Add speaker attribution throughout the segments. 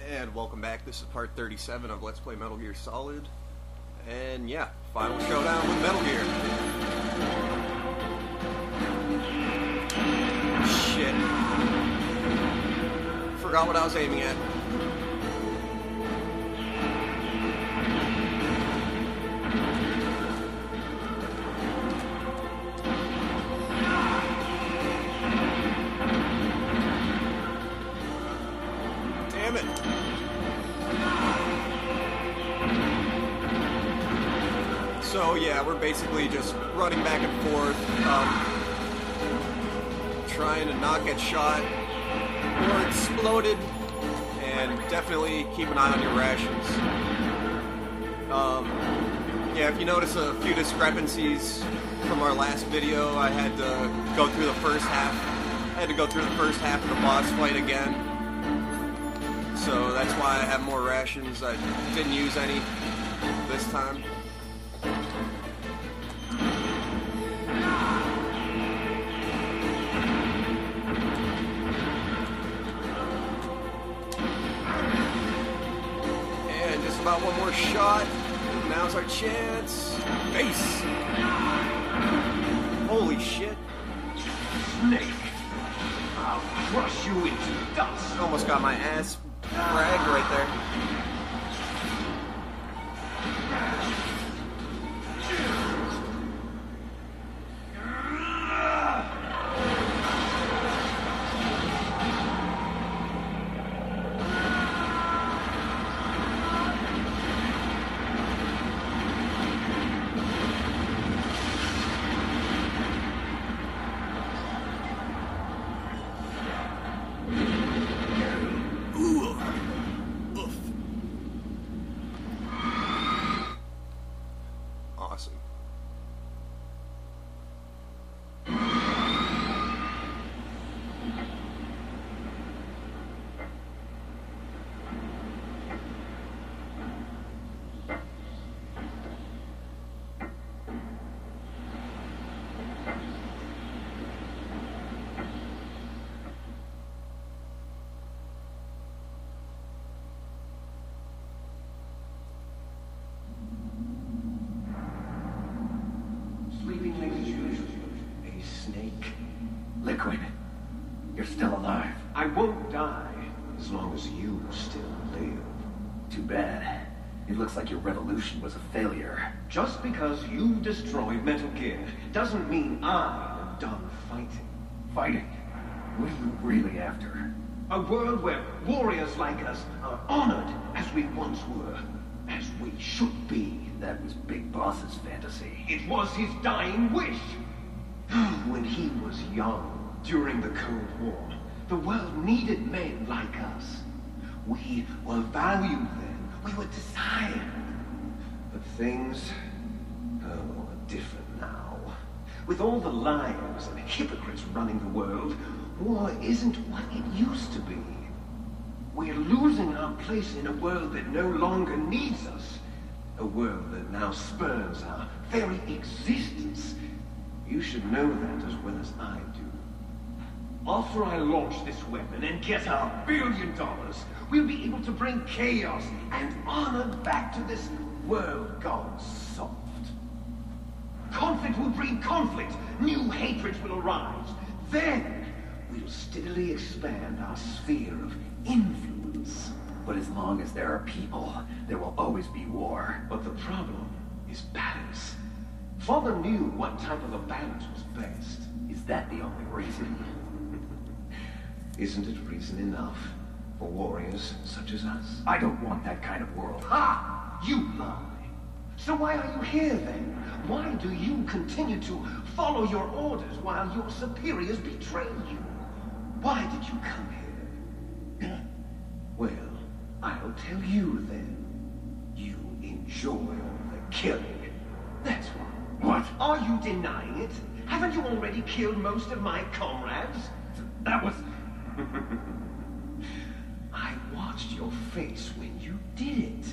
Speaker 1: And welcome back. This is part 37 of Let's Play Metal Gear Solid. And yeah, final showdown with Metal Gear. Shit. Forgot what I was aiming at. Damn it. So yeah, we're basically just running back and forth, trying to not get shot or exploded, and definitely keep an eye on your rations. Yeah, if you notice a few discrepancies from our last video, I had to go through the first half. I had to go through the first half of the boss fight again. So that's why I have more rations. I didn't use any this time. And just about one more shot. Now's our chance. Base. Holy shit.
Speaker 2: Snake, I'll crush you into dust.
Speaker 1: Almost got my ass fragged right there. Awesome.
Speaker 2: Sleeping as usual. A snake. Liquid, you're still alive. I won't die as long as you still live.
Speaker 3: Too bad. It looks like your revolution was a failure.
Speaker 2: Just because you destroyed Metal Gear doesn't mean I am done fighting.
Speaker 3: Fighting? What are you really after?
Speaker 2: A world where warriors like us are honored as we once were, as we should be.
Speaker 3: That was Big Boss's fantasy.
Speaker 2: It was his dying wish. When he was young, during the Cold War, the world needed men like us. We were valued then. We were desired. But things, are different now. With all the liars and hypocrites running the world, war isn't what it used to be. We're losing our place in a world that no longer needs us. A world that now spurns our very existence. You should know that as well as I do. After I launch this weapon and get our $1 billion, we'll be able to bring chaos and honor back to this world gone soft. Conflict will breed conflict. New hatreds will arise. Then we'll steadily expand our sphere of influence.
Speaker 3: But as long as there are people, there will always be war.
Speaker 2: But the problem is balance. Father knew what type of a balance was best.
Speaker 3: Is that the only reason?
Speaker 2: Isn't it reason enough for warriors such as us?
Speaker 3: I don't want that kind of world.
Speaker 2: Ha! You lie. So why are you here then? Why do you continue to follow your orders while your superiors betray you? Why did you come here? Well, I'll tell you then. You enjoy all the killing. That's why.
Speaker 3: What?
Speaker 2: Are you denying it? Haven't you already killed most of my comrades?
Speaker 3: That was...
Speaker 2: I watched your face when you did it.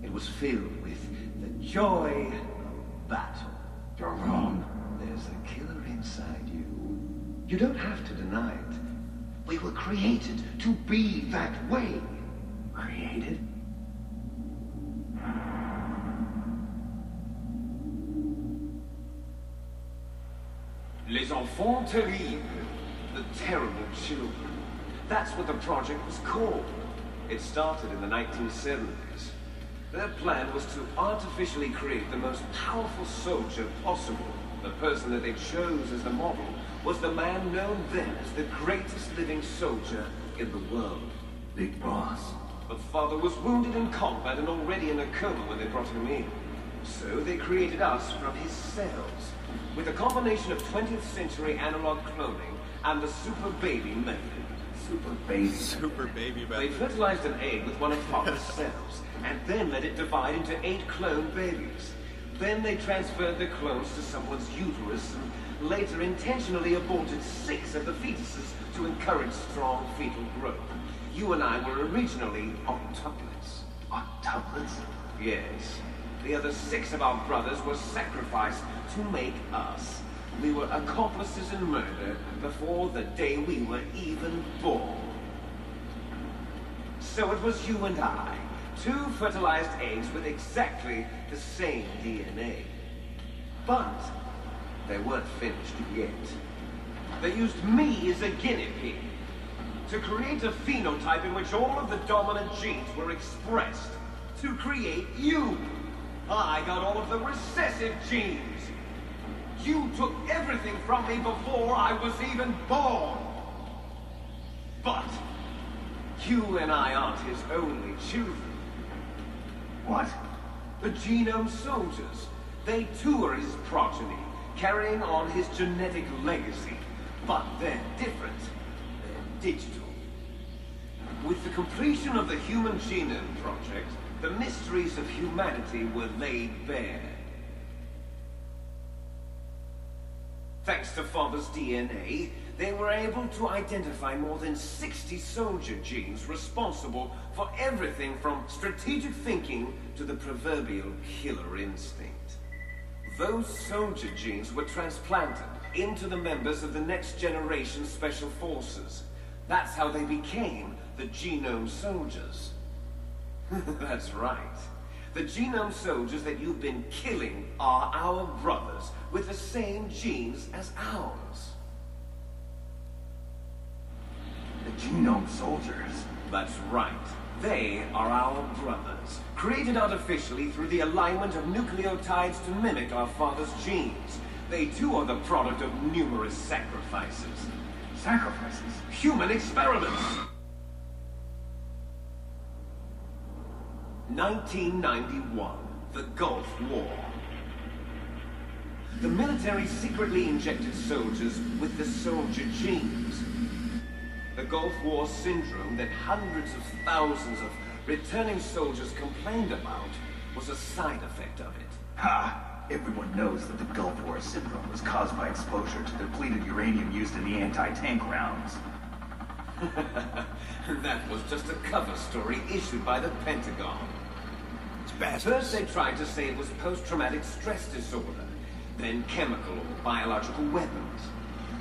Speaker 2: It was filled with the joy of battle.
Speaker 3: You're wrong.
Speaker 2: There's a killer inside you. You don't have to deny it. We were created to be that way.
Speaker 3: Created?
Speaker 2: Les enfants terribles. The terrible children. That's what the project was called. It started in the 1970s. Their plan was to artificially create the most powerful soldier possible. The person that they chose as the model was the man known then as the greatest living soldier in the world.
Speaker 3: Big Boss.
Speaker 2: But father was wounded in combat and already in a coma when they brought him in. So they created us from his cells, with a combination of 20th century analog cloning and the super baby method.
Speaker 3: Super baby.
Speaker 1: Super baby
Speaker 2: They
Speaker 1: method.
Speaker 2: fertilized an egg with one of father's cells, and then let it divide into 8 clone babies. Then they transferred the clones to someone's uterus, and later intentionally aborted 6 of the fetuses to encourage strong fetal growth. You and I were originally octuplets.
Speaker 3: Octuplets?
Speaker 2: Yes. The other 6 of our brothers were sacrificed to make us. We were accomplices in murder before the day we were even born. So it was you and I, 2 fertilized eggs with exactly the same DNA. But they weren't finished yet. They used me as a guinea pig to create a phenotype in which all of the dominant genes were expressed. To create you. I got all of the recessive genes. You took everything from me before I was even born. But you and I aren't his only children.
Speaker 3: What?
Speaker 2: The genome soldiers. They too are his progeny, carrying on his genetic legacy. But they're different. They're digital. With the completion of the Human Genome Project, the mysteries of humanity were laid bare. Thanks to Father's DNA, they were able to identify more than 60 soldier genes responsible for everything from strategic thinking to the proverbial killer instinct. Those soldier genes were transplanted into the members of the next generation special forces. That's how they became the genome soldiers. That's right. The genome soldiers that you've been killing are our brothers with the same genes as ours.
Speaker 3: The genome soldiers?
Speaker 2: That's right. They are our brothers, created artificially through the alignment of nucleotides to mimic our father's genes. They too are the product of numerous sacrifices.
Speaker 3: Sacrifices?
Speaker 2: Human experiments! 1991, the Gulf War. The military secretly injected soldiers with the soldier genes. The Gulf War syndrome that hundreds of thousands of returning soldiers complained about was a side effect of it.
Speaker 3: Ha! Everyone knows that the Gulf War syndrome was caused by exposure to depleted uranium used in the anti-tank rounds.
Speaker 2: That was just a cover story issued by the Pentagon.
Speaker 1: Bastards.
Speaker 2: First they tried to say it was post-traumatic stress disorder, then chemical or biological weapons.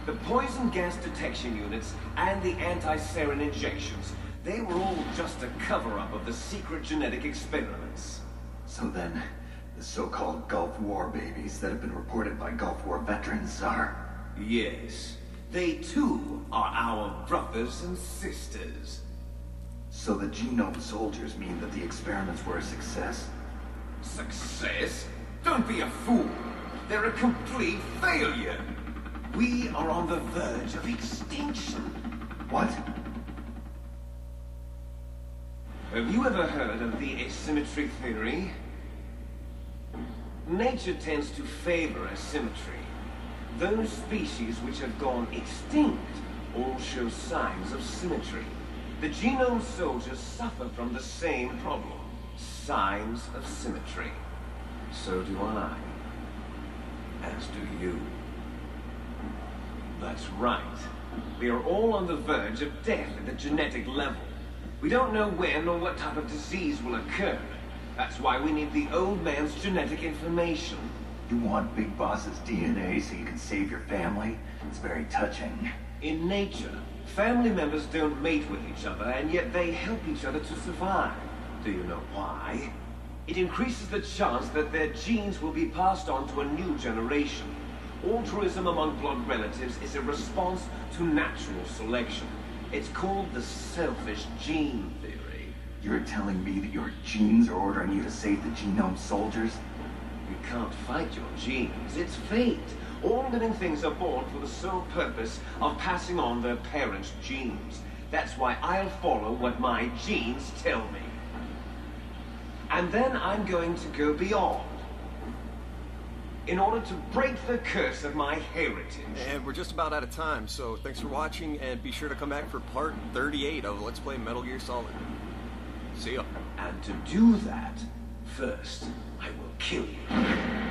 Speaker 2: The poison gas detection units and the anti-sarin injections, they were all just a cover-up of the secret genetic experiments.
Speaker 3: So then, the so-called Gulf War babies that have been reported by Gulf War veterans are...
Speaker 2: Yes, they too are our brothers and sisters.
Speaker 3: So the genome soldiers mean that the experiments were a success?
Speaker 2: Success? Don't be a fool. They're a complete failure. We are on the verge of extinction.
Speaker 3: What?
Speaker 2: Have you ever heard of the asymmetry theory? Nature tends to favor asymmetry. Those species which have gone extinct all show signs of symmetry. The genome soldiers suffer from the same problem. Signs of symmetry. So do I. As do you. That's right. We are all on the verge of death at the genetic level. We don't know when or what type of disease will occur. That's why we need the old man's genetic information.
Speaker 3: You want Big Boss's DNA so you can save your family? It's very touching.
Speaker 2: In nature, Family members don't mate with each other, and yet they help each other to survive. Do you know why? It increases the chance that their genes will be passed on to a new generation. Altruism among blood relatives is a response to natural selection. It's called the selfish gene theory.
Speaker 3: You're telling me that your genes are ordering you to save the genome soldiers?
Speaker 2: You can't fight your genes. It's fate. All living things are born for the sole purpose of passing on their parents' genes. That's why I'll follow what my genes tell me. And then I'm going to go beyond, in order to break the curse of my heritage.
Speaker 1: And we're just about out of time, so thanks for watching, and be sure to come back for part 38 of Let's Play Metal Gear Solid. See ya.
Speaker 2: And to do that, first, I will kill you.